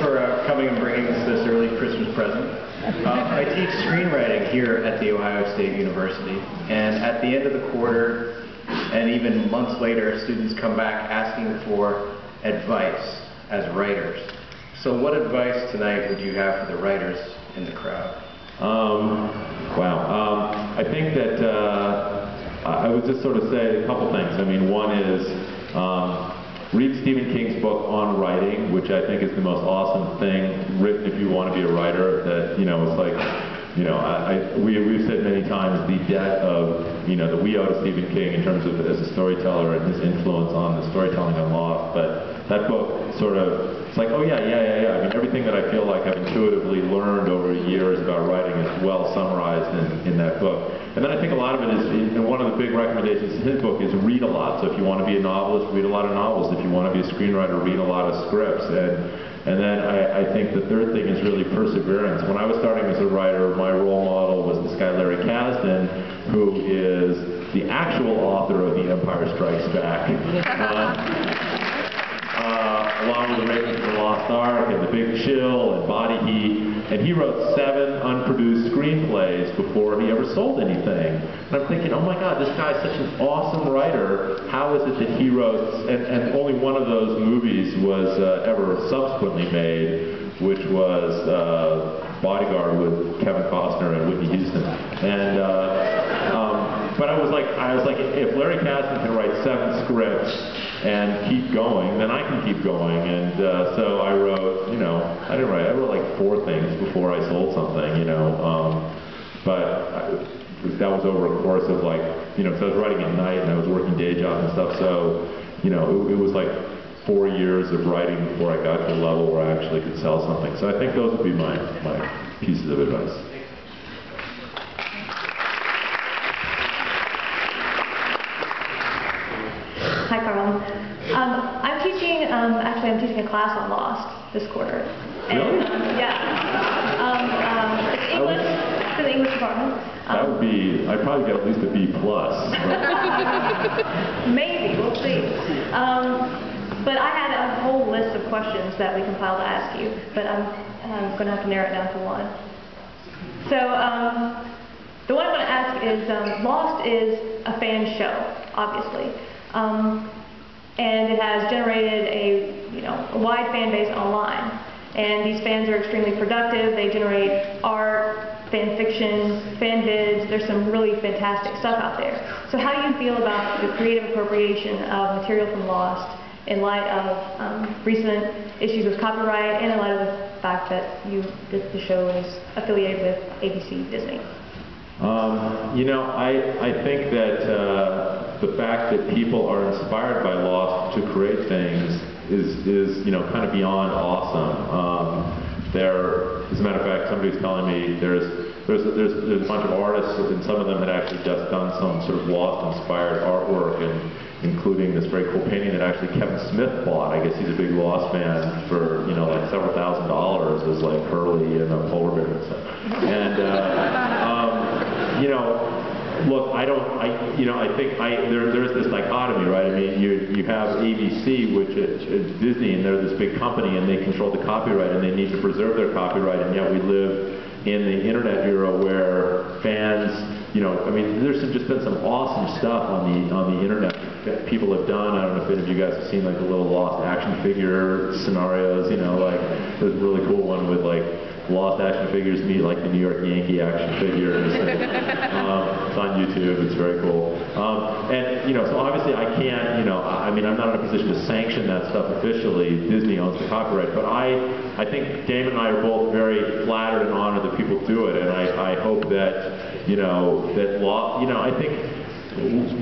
for coming and bringing us this early Christmas present. I teach screenwriting here at The Ohio State University, and at the end of the quarter, and even months later, students come back asking for advice as writers. So what advice tonight would you have for the writers in the crowd? I think that I would just sort of say a couple things. I mean, one is read Stephen King's book on writing, which I think is the most awesome thing written if you want to be a writer. That, you know, it's like, you know, we've said many times the debt of, you know, that we owe to Stephen King in terms of as a storyteller and his influence on the storytelling on Lost. But that book sort of, it's like, oh yeah. I mean, everything that I feel like I've intuitively learned over years about writing is well summarized in that book. And then I think a lot of it is, and one of the big recommendations in his book is read a lot. So if you want to be a novelist, read a lot of novels. If you want to be a screenwriter, read a lot of scripts. And then I think the third thing is really perseverance. When I was starting as a writer, my role model was this guy Larry Kasdan, who is the actual author of The Empire Strikes Back. Along with Raiders of the Lost Ark and The Big Chill and Body Heat, and he wrote 7 unproduced screenplays before he ever sold anything. And I'm thinking, oh my God, this guy's such an awesome writer. How is it that he wrote, and only one of those movies was ever subsequently made, which was Bodyguard with Kevin Costner and Whitney Houston. And but I was like, if Larry Kasdan can write 7 scripts and keep going, then I can keep going. And so I wrote, you know, I wrote like 4 things before I sold something, you know. That was over a course of like, you know, because I was writing at night and I was working day jobs and stuff. So, you know, it was like 4 years of writing before I got to the level where I actually could sell something. So I think those would be my pieces of advice. Hi, Carlton. I'm teaching, actually I'm teaching a class on Lost this quarter. And, really? It's English, for the English department. That would be, I'd probably get at least a B+. Maybe, we'll see. But I had a whole list of questions that we compiled to ask you, but I'm going to have to narrow it down to one. So, the one I'm going to ask is, Lost is a fan show, obviously. And it has generated a wide fan base online. And these fans are extremely productive. They generate art, fan fiction, fan vids. There's some really fantastic stuff out there. So how do you feel about the creative appropriation of material from Lost in light of recent issues with copyright and in light of the fact that the show is affiliated with ABC Disney? You know, I think that the fact that people are inspired by Lost to create things is you know, kind of beyond awesome. As a matter of fact, somebody's telling me there's a bunch of artists, and some of them had actually just done some sort of Lost-inspired artwork, and including this very cool painting that actually Kevin Smith bought. I guess he's a big Lost fan, for, you know, like several $1,000s as like Curly and a polar bear and stuff. And you know, look, I think there's this dichotomy, right? I mean, you have ABC, which is Disney, and they're this big company, and they control the copyright, and they need to preserve their copyright, and yet we live in the internet era where fans, you know, I mean, there's just been some awesome stuff on the internet that people have done. I don't know if any of you guys have seen like the little Lost action figure scenarios, you know, like there's a really cool one with like Lost action figures meet like the New York Yankee action figures. It's on YouTube. It's very cool. And you know, so obviously I can't, you know, I mean, I'm not in a position to sanction that stuff officially. Disney owns the copyright, but I think Damon and I are both very flattered and honored that people do it, and I hope that, you know, I think,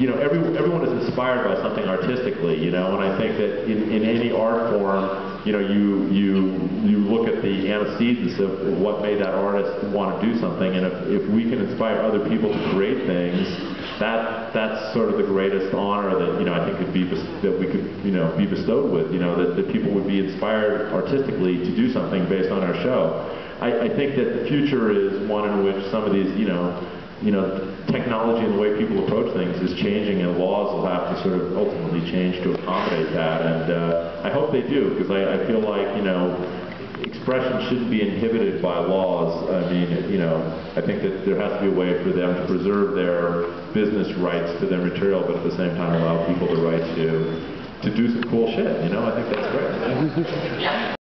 you know, everyone is inspired by something artistically, you know, and I think that in any art form, you know, you look at the antecedents of what made that artist want to do something, and if we can inspire other people to create things, that's sort of the greatest honor that, you know, I think that we could, you know, be bestowed with, you know, that people would be inspired artistically to do something based on our show. I think that the future is one in which some of these, you know, technology and the way people approach things is changing, and laws will have to sort of ultimately change to accommodate that. And I hope they do, because I feel like, you know, expression shouldn't be inhibited by laws. I mean, you know, I think that there has to be a way for them to preserve their business rights to their material, but at the same time allow people the right to do some cool shit, you know? I think that's great.